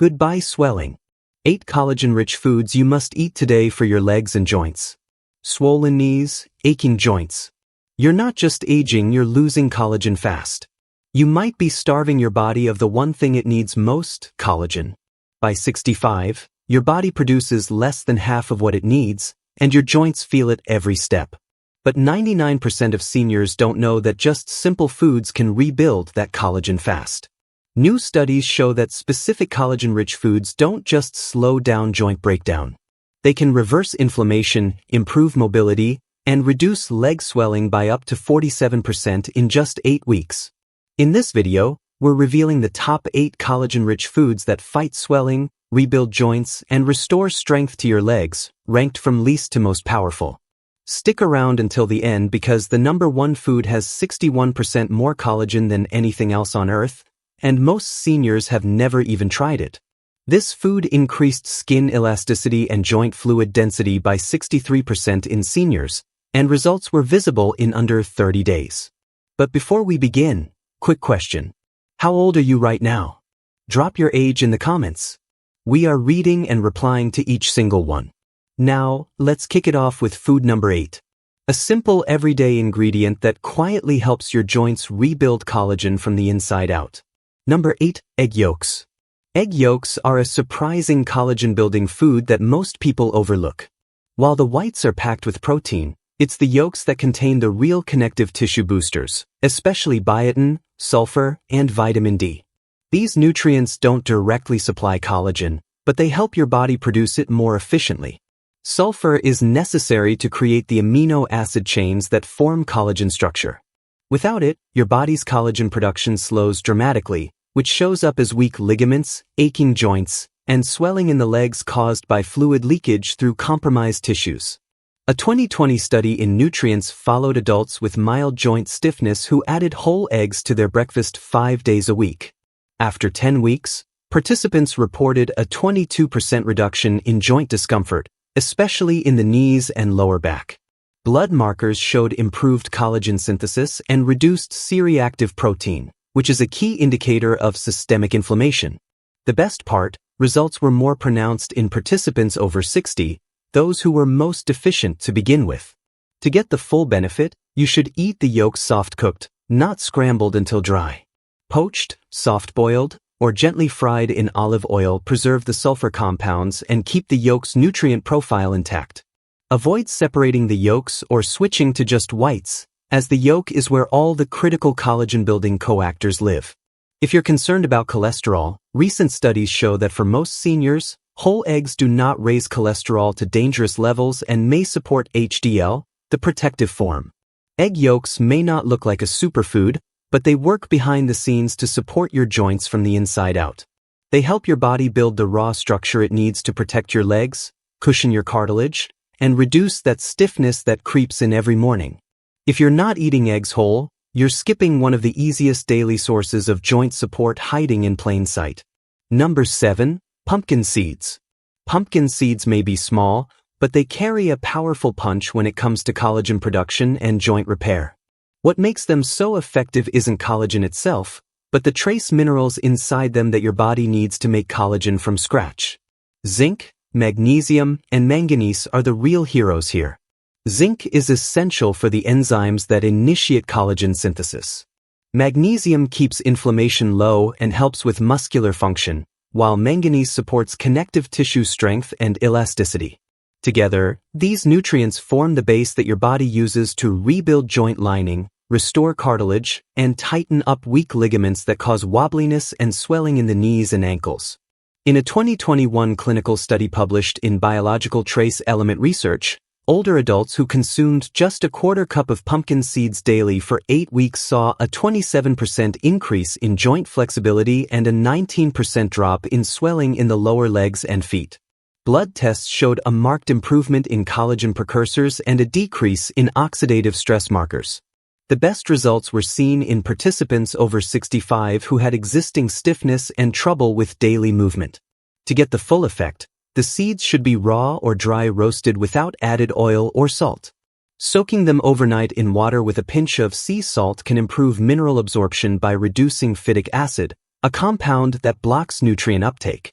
Goodbye swelling. 8 collagen-rich foods you must eat today for your legs and joints. Swollen knees, aching joints. You're not just aging, you're losing collagen fast. You might be starving your body of the one thing it needs most, collagen. By 65, your body produces less than half of what it needs, and your joints feel it every step. But 99% of seniors don't know that just simple foods can rebuild that collagen fast. New studies show that specific collagen-rich foods don't just slow down joint breakdown. They can reverse inflammation, improve mobility, and reduce leg swelling by up to 47% in just 8 weeks. In this video, we're revealing the top 8 collagen-rich foods that fight swelling, rebuild joints, and restore strength to your legs, ranked from least to most powerful. Stick around until the end because the number 1 food has 61% more collagen than anything else on Earth, and most seniors have never even tried it. This food increased skin elasticity and joint fluid density by 63% in seniors, and results were visible in under 30 days. But before we begin, quick question. How old are you right now? Drop your age in the comments. We are reading and replying to each single one. Now, let's kick it off with food number 8. A simple everyday ingredient that quietly helps your joints rebuild collagen from the inside out. Number 8, egg yolks. Egg yolks are a surprising collagen-building food that most people overlook. While the whites are packed with protein, it's the yolks that contain the real connective tissue boosters, especially biotin, sulfur, and vitamin D. These nutrients don't directly supply collagen, but they help your body produce it more efficiently. Sulfur is necessary to create the amino acid chains that form collagen structure. Without it, your body's collagen production slows dramatically, which shows up as weak ligaments, aching joints, and swelling in the legs caused by fluid leakage through compromised tissues. A 2020 study in nutrients followed adults with mild joint stiffness who added whole eggs to their breakfast 5 days a week. After 10 weeks, participants reported a 22% reduction in joint discomfort, especially in the knees and lower back. Blood markers showed improved collagen synthesis and reduced C-reactive protein, which is a key indicator of systemic inflammation. The best part, results were more pronounced in participants over 60, those who were most deficient to begin with. To get the full benefit, you should eat the yolks soft-cooked, not scrambled until dry. Poached, soft-boiled, or gently fried in olive oil preserve the sulfur compounds and keep the yolk's nutrient profile intact. Avoid separating the yolks or switching to just whites, as the yolk is where all the critical collagen-building coactors live. If you're concerned about cholesterol, recent studies show that for most seniors, whole eggs do not raise cholesterol to dangerous levels and may support HDL, the protective form. Egg yolks may not look like a superfood, but they work behind the scenes to support your joints from the inside out. They help your body build the raw structure it needs to protect your legs, cushion your cartilage, and reduce that stiffness that creeps in every morning. If you're not eating eggs whole, you're skipping one of the easiest daily sources of joint support hiding in plain sight. Number 7, pumpkin seeds. Pumpkin seeds may be small, but they carry a powerful punch when it comes to collagen production and joint repair. What makes them so effective isn't collagen itself, but the trace minerals inside them that your body needs to make collagen from scratch. Zinc, magnesium, and manganese are the real heroes here. Zinc is essential for the enzymes that initiate collagen synthesis. Magnesium keeps inflammation low and helps with muscular function, while manganese supports connective tissue strength and elasticity. Together, these nutrients form the base that your body uses to rebuild joint lining, restore cartilage, and tighten up weak ligaments that cause wobbliness and swelling in the knees and ankles. In a 2021 clinical study published in Biological Trace Element Research, older adults who consumed just a quarter cup of pumpkin seeds daily for 8 weeks saw a 27% increase in joint flexibility and a 19% drop in swelling in the lower legs and feet. Blood tests showed a marked improvement in collagen precursors and a decrease in oxidative stress markers. The best results were seen in participants over 65 who had existing stiffness and trouble with daily movement. To get the full effect, the seeds should be raw or dry roasted without added oil or salt. Soaking them overnight in water with a pinch of sea salt can improve mineral absorption by reducing phytic acid, a compound that blocks nutrient uptake.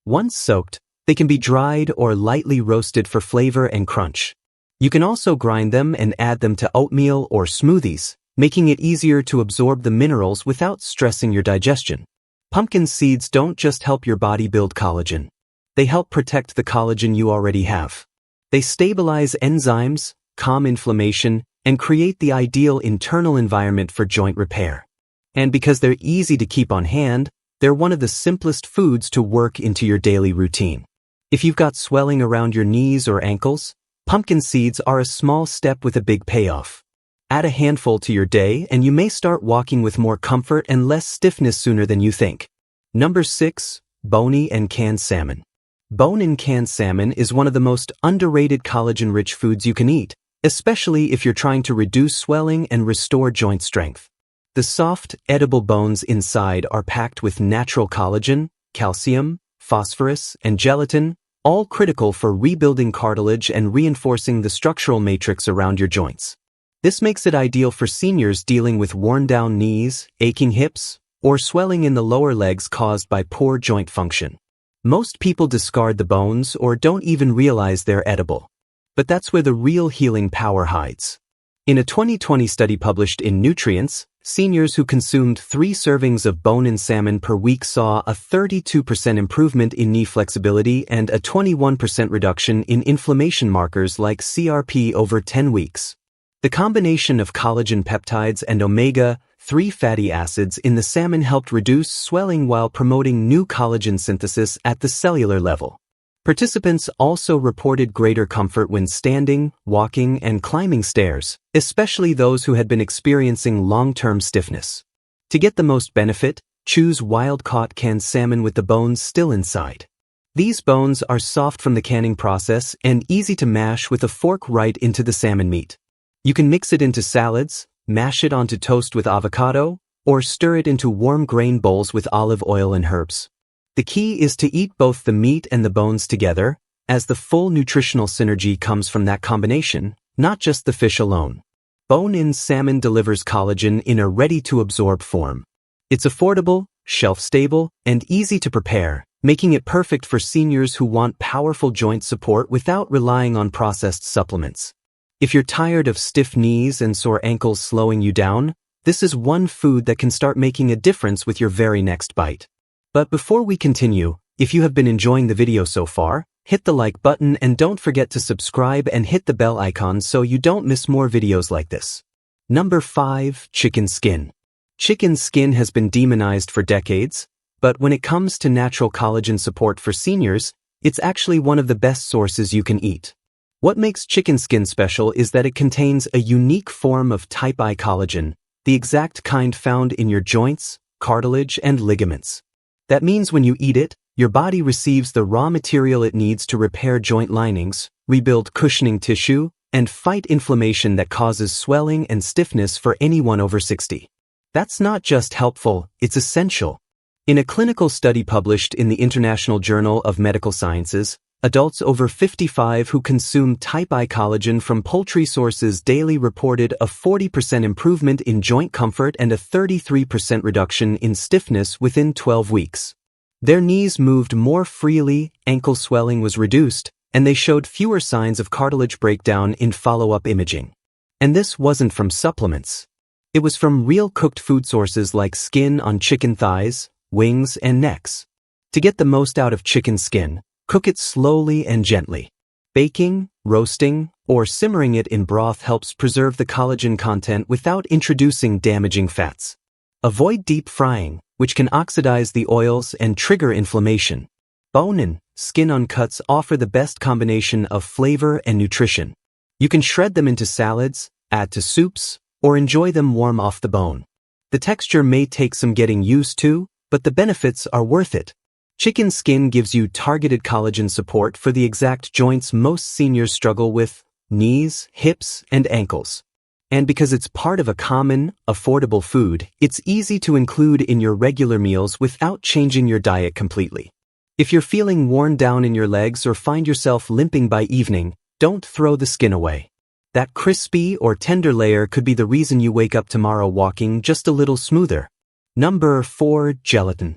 Once soaked, they can be dried or lightly roasted for flavor and crunch. You can also grind them and add them to oatmeal or smoothies, making it easier to absorb the minerals without stressing your digestion. Pumpkin seeds don't just help your body build collagen. They help protect the collagen you already have. They stabilize enzymes, calm inflammation, and create the ideal internal environment for joint repair. And because they're easy to keep on hand, they're one of the simplest foods to work into your daily routine. If you've got swelling around your knees or ankles, pumpkin seeds are a small step with a big payoff. Add a handful to your day and you may start walking with more comfort and less stiffness sooner than you think. Number 6. Bone and canned salmon. Bone and canned salmon is one of the most underrated collagen-rich foods you can eat, especially if you're trying to reduce swelling and restore joint strength. The soft, edible bones inside are packed with natural collagen, calcium, phosphorus, and gelatin, all critical for rebuilding cartilage and reinforcing the structural matrix around your joints. This makes it ideal for seniors dealing with worn-down knees, aching hips, or swelling in the lower legs caused by poor joint function. Most people discard the bones or don't even realize they're edible. But that's where the real healing power hides. In a 2020 study published in Nutrients, seniors who consumed 3 servings of bone-in salmon per week saw a 32% improvement in knee flexibility and a 21% reduction in inflammation markers like CRP over 10 weeks. The combination of collagen peptides and omega-3 fatty acids in the salmon helped reduce swelling while promoting new collagen synthesis at the cellular level. Participants also reported greater comfort when standing, walking, and climbing stairs, especially those who had been experiencing long-term stiffness. To get the most benefit, choose wild-caught canned salmon with the bones still inside. These bones are soft from the canning process and easy to mash with a fork right into the salmon meat. You can mix it into salads, mash it onto toast with avocado, or stir it into warm grain bowls with olive oil and herbs. The key is to eat both the meat and the bones together, as the full nutritional synergy comes from that combination, not just the fish alone. Bone-in salmon delivers collagen in a ready-to-absorb form. It's affordable, shelf-stable, and easy to prepare, making it perfect for seniors who want powerful joint support without relying on processed supplements. If you're tired of stiff knees and sore ankles slowing you down, this is one food that can start making a difference with your very next bite. But before we continue, if you have been enjoying the video so far, hit the like button and don't forget to subscribe and hit the bell icon so you don't miss more videos like this. Number 5. Chicken skin. Chicken skin has been demonized for decades, but when it comes to natural collagen support for seniors, it's actually one of the best sources you can eat. What makes chicken skin special is that it contains a unique form of type I collagen, the exact kind found in your joints, cartilage, and ligaments. That means when you eat it, your body receives the raw material it needs to repair joint linings, rebuild cushioning tissue, and fight inflammation that causes swelling and stiffness for anyone over 60. That's not just helpful, it's essential. In a clinical study published in the International Journal of Medical Sciences, adults over 55 who consume type I collagen from poultry sources daily reported a 40% improvement in joint comfort and a 33% reduction in stiffness within 12 weeks. Their knees moved more freely, ankle swelling was reduced, and they showed fewer signs of cartilage breakdown in follow-up imaging. And this wasn't from supplements. It was from real cooked food sources like skin on chicken thighs, wings, and necks. To get the most out of chicken skin, cook it slowly and gently. Baking, roasting, or simmering it in broth helps preserve the collagen content without introducing damaging fats. Avoid deep frying, which can oxidize the oils and trigger inflammation. Bone-in, skin-on cuts offer the best combination of flavor and nutrition. You can shred them into salads, add to soups, or enjoy them warm off the bone. The texture may take some getting used to, but the benefits are worth it. Chicken skin gives you targeted collagen support for the exact joints most seniors struggle with: knees, hips, and ankles. And because it's part of a common, affordable food, it's easy to include in your regular meals without changing your diet completely. If you're feeling worn down in your legs or find yourself limping by evening, don't throw the skin away. That crispy or tender layer could be the reason you wake up tomorrow walking just a little smoother. Number 4. Gelatin.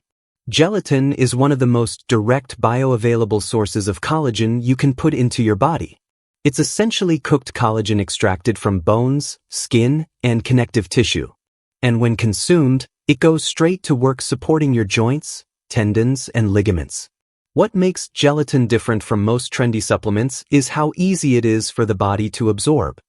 Gelatin is one of the most direct bioavailable sources of collagen you can put into your body. It's essentially cooked collagen extracted from bones, skin, and connective tissue. And when consumed, it goes straight to work supporting your joints, tendons, and ligaments. What makes gelatin different from most trendy supplements is how easy it is for the body to absorb.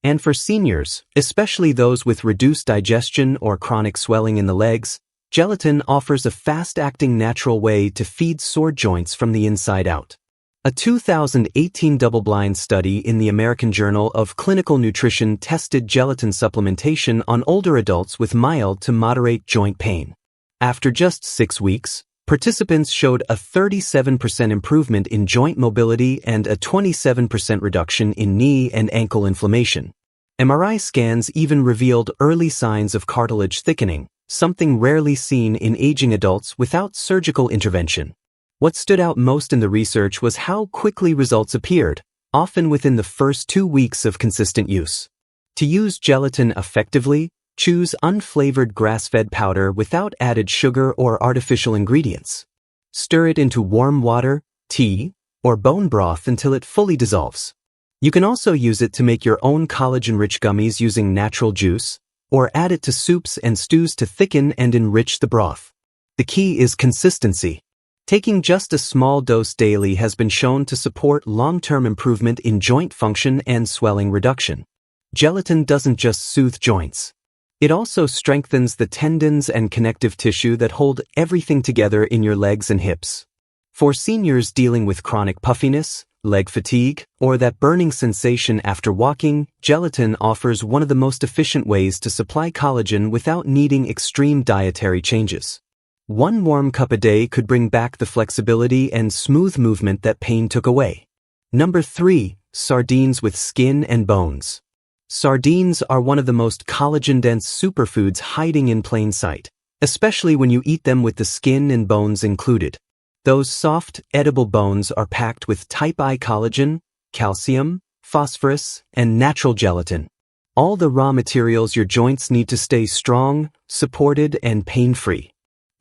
And for seniors, especially those with reduced digestion or chronic swelling in the legs, gelatin offers a fast-acting natural way to feed sore joints from the inside out. A 2018 double-blind study in the American Journal of Clinical Nutrition tested gelatin supplementation on older adults with mild to moderate joint pain. After just 6 weeks, participants showed a 37% improvement in joint mobility and a 27% reduction in knee and ankle inflammation. MRI scans even revealed early signs of cartilage thickening, something rarely seen in aging adults without surgical intervention. What stood out most in the research was how quickly results appeared, often within the first 2 weeks of consistent use. To use gelatin effectively, choose unflavored grass-fed powder without added sugar or artificial ingredients. Stir it into warm water, tea, or bone broth until it fully dissolves. You can also use it to make your own collagen-rich gummies using natural juice, or add it to soups and stews to thicken and enrich the broth. The key is consistency. Taking just a small dose daily has been shown to support long-term improvement in joint function and swelling reduction. Gelatin doesn't just soothe joints. It also strengthens the tendons and connective tissue that hold everything together in your legs and hips. For seniors dealing with chronic puffiness, leg fatigue, or that burning sensation after walking, gelatin offers one of the most efficient ways to supply collagen without needing extreme dietary changes. 1 warm cup a day could bring back the flexibility and smooth movement that pain took away. Number 3. Sardines with skin and bones. Sardines are one of the most collagen-dense superfoods hiding in plain sight, especially when you eat them with the skin and bones included. Those soft, edible bones are packed with type I collagen, calcium, phosphorus, and natural gelatin. All the raw materials your joints need to stay strong, supported, and pain-free.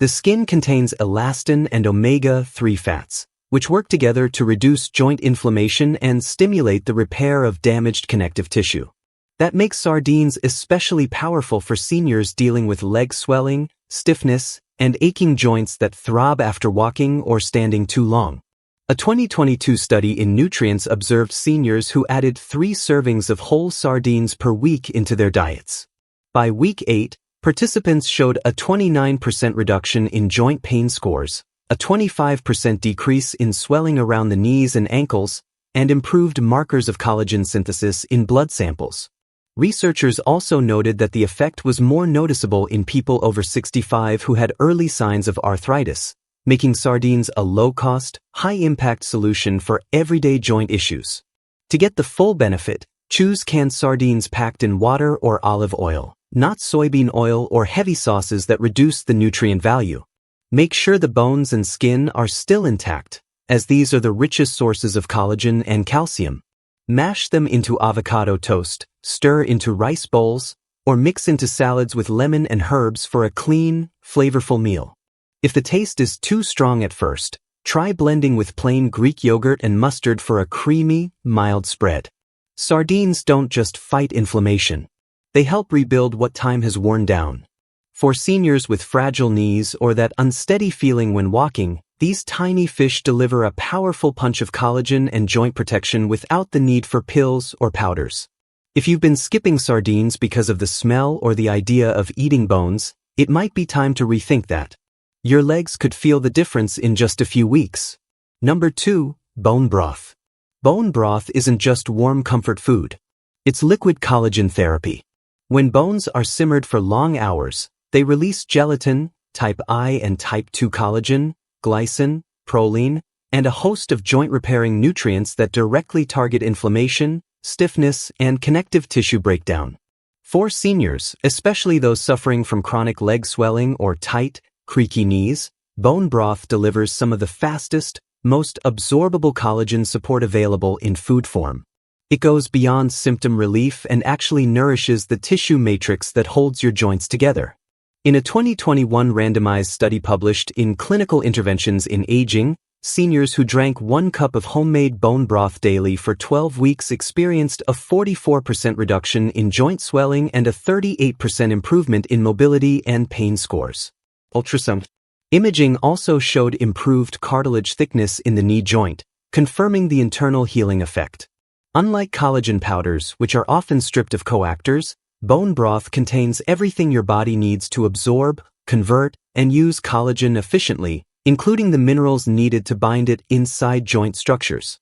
The skin contains elastin and omega-3 fats, which work together to reduce joint inflammation and stimulate the repair of damaged connective tissue. That makes sardines especially powerful for seniors dealing with leg swelling, stiffness, and aching joints that throb after walking or standing too long. A 2022 study in Nutrients observed seniors who added 3 servings of whole sardines per week into their diets. By week 8, participants showed a 29% reduction in joint pain scores, a 25% decrease in swelling around the knees and ankles, and improved markers of collagen synthesis in blood samples. Researchers also noted that the effect was more noticeable in people over 65 who had early signs of arthritis, making sardines a low-cost, high-impact solution for everyday joint issues. To get the full benefit, choose canned sardines packed in water or olive oil, not soybean oil or heavy sauces that reduce the nutrient value. Make sure the bones and skin are still intact, as these are the richest sources of collagen and calcium. Mash them into avocado toast, stir into rice bowls, or mix into salads with lemon and herbs for a clean, flavorful meal. If the taste is too strong at first, try blending with plain Greek yogurt and mustard for a creamy, mild spread. Sardines don't just fight inflammation. They help rebuild what time has worn down. For seniors with fragile knees or that unsteady feeling when walking, these tiny fish deliver a powerful punch of collagen and joint protection without the need for pills or powders. If you've been skipping sardines because of the smell or the idea of eating bones, it might be time to rethink that. Your legs could feel the difference in just a few weeks. Number 2. Bone broth. Bone broth isn't just warm comfort food. It's liquid collagen therapy. When bones are simmered for long hours, they release gelatin, type I and type II collagen, glycine, proline, and a host of joint-repairing nutrients that directly target inflammation, stiffness, and connective tissue breakdown. For seniors, especially those suffering from chronic leg swelling or tight, creaky knees, bone broth delivers some of the fastest, most absorbable collagen support available in food form. It goes beyond symptom relief and actually nourishes the tissue matrix that holds your joints together. In a 2021 randomized study published in Clinical Interventions in Aging, seniors who drank 1 cup of homemade bone broth daily for 12 weeks experienced a 44% reduction in joint swelling and a 38% improvement in mobility and pain scores. Ultrasound imaging also showed improved cartilage thickness in the knee joint, confirming the internal healing effect. Unlike collagen powders, which are often stripped of coactors, bone broth contains everything your body needs to absorb, convert, and use collagen efficiently, including the minerals needed to bind it inside joint structures.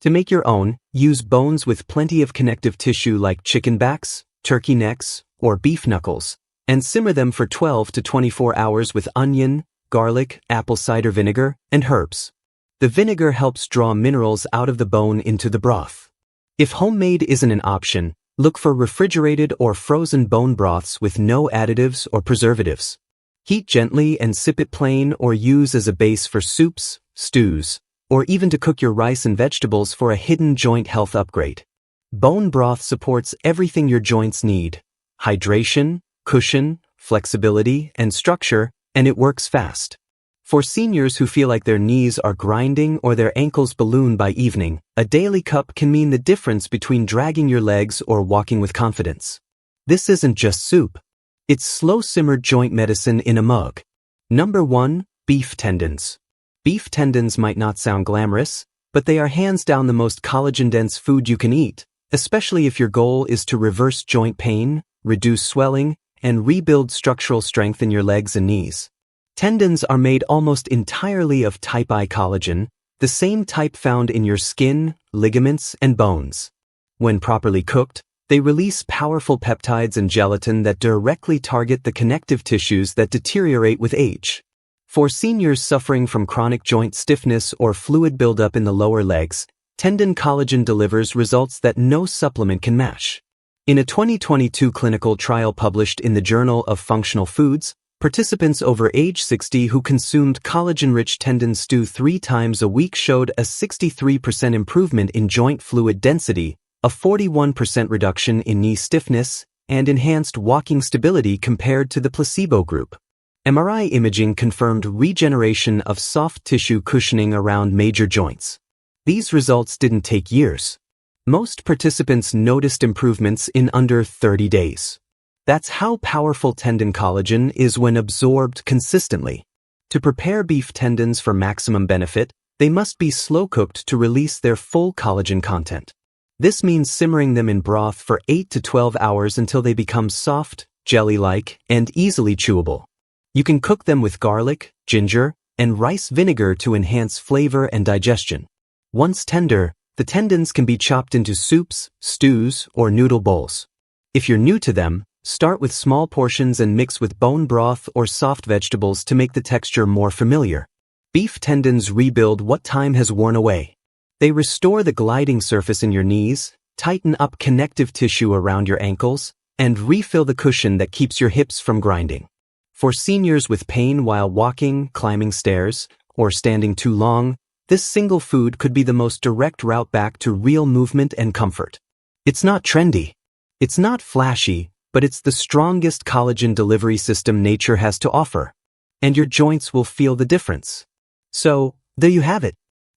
To make your own, use bones with plenty of connective tissue like chicken backs, turkey necks, or beef knuckles, and simmer them for 12 to 24 hours with onion, garlic, apple cider vinegar, and herbs. The vinegar helps draw minerals out of the bone into the broth. If homemade isn't an option, look for refrigerated or frozen bone broths with no additives or preservatives. Heat gently and sip it plain or use as a base for soups, stews, or even to cook your rice and vegetables for a hidden joint health upgrade. Bone broth supports everything your joints need: hydration, cushion, flexibility, and structure, and it works fast. For seniors who feel like their knees are grinding or their ankles balloon by evening, a daily cup can mean the difference between dragging your legs or walking with confidence. This isn't just soup. It's slow-simmered joint medicine in a mug. Number 1. Beef tendons. Beef tendons might not sound glamorous, but they are hands down the most collagen-dense food you can eat, especially if your goal is to reverse joint pain, reduce swelling, and rebuild structural strength in your legs and knees. Tendons are made almost entirely of type I collagen, the same type found in your skin, ligaments, and bones. When properly cooked, they release powerful peptides and gelatin that directly target the connective tissues that deteriorate with age. For seniors suffering from chronic joint stiffness or fluid buildup in the lower legs, tendon collagen delivers results that no supplement can match. In a 2022 clinical trial published in the Journal of Functional Foods, participants over age 60 who consumed collagen-rich tendon stew 3 times a week showed a 63% improvement in joint fluid density, a 41% reduction in knee stiffness, and enhanced walking stability compared to the placebo group. MRI imaging confirmed regeneration of soft tissue cushioning around major joints. These results didn't take years. Most participants noticed improvements in under 30 days. That's how powerful tendon collagen is when absorbed consistently. To prepare beef tendons for maximum benefit, they must be slow-cooked to release their full collagen content. This means simmering them in broth for 8 to 12 hours until they become soft, jelly-like, and easily chewable. You can cook them with garlic, ginger, and rice vinegar to enhance flavor and digestion. Once tender, the tendons can be chopped into soups, stews, or noodle bowls. If you're new to them, start with small portions and mix with bone broth or soft vegetables to make the texture more familiar. Beef tendons rebuild what time has worn away. They restore the gliding surface in your knees, tighten up connective tissue around your ankles, and refill the cushion that keeps your hips from grinding. For seniors with pain while walking, climbing stairs, or standing too long, this single food could be the most direct route back to real movement and comfort. It's not trendy. It's not flashy, but it's the strongest collagen delivery system nature has to offer. And your joints will feel the difference. So, there you have it.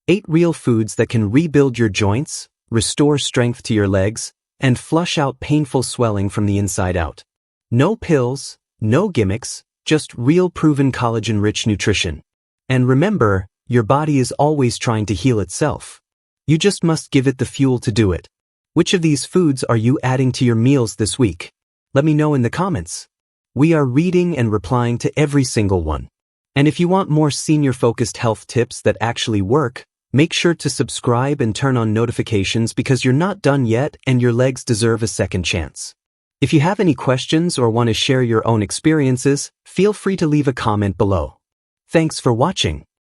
8 real foods that can rebuild your joints, restore strength to your legs, and flush out painful swelling from the inside out. No pills, no gimmicks, just real proven collagen-rich nutrition. And remember, your body is always trying to heal itself. You just must give it the fuel to do it. Which of these foods are you adding to your meals this week? Let me know in the comments. We are reading and replying to every single one. And if you want more senior-focused health tips that actually work, make sure to subscribe and turn on notifications because you're not done yet and your legs deserve a second chance. If you have any questions or want to share your own experiences, feel free to leave a comment below. Thanks for watching.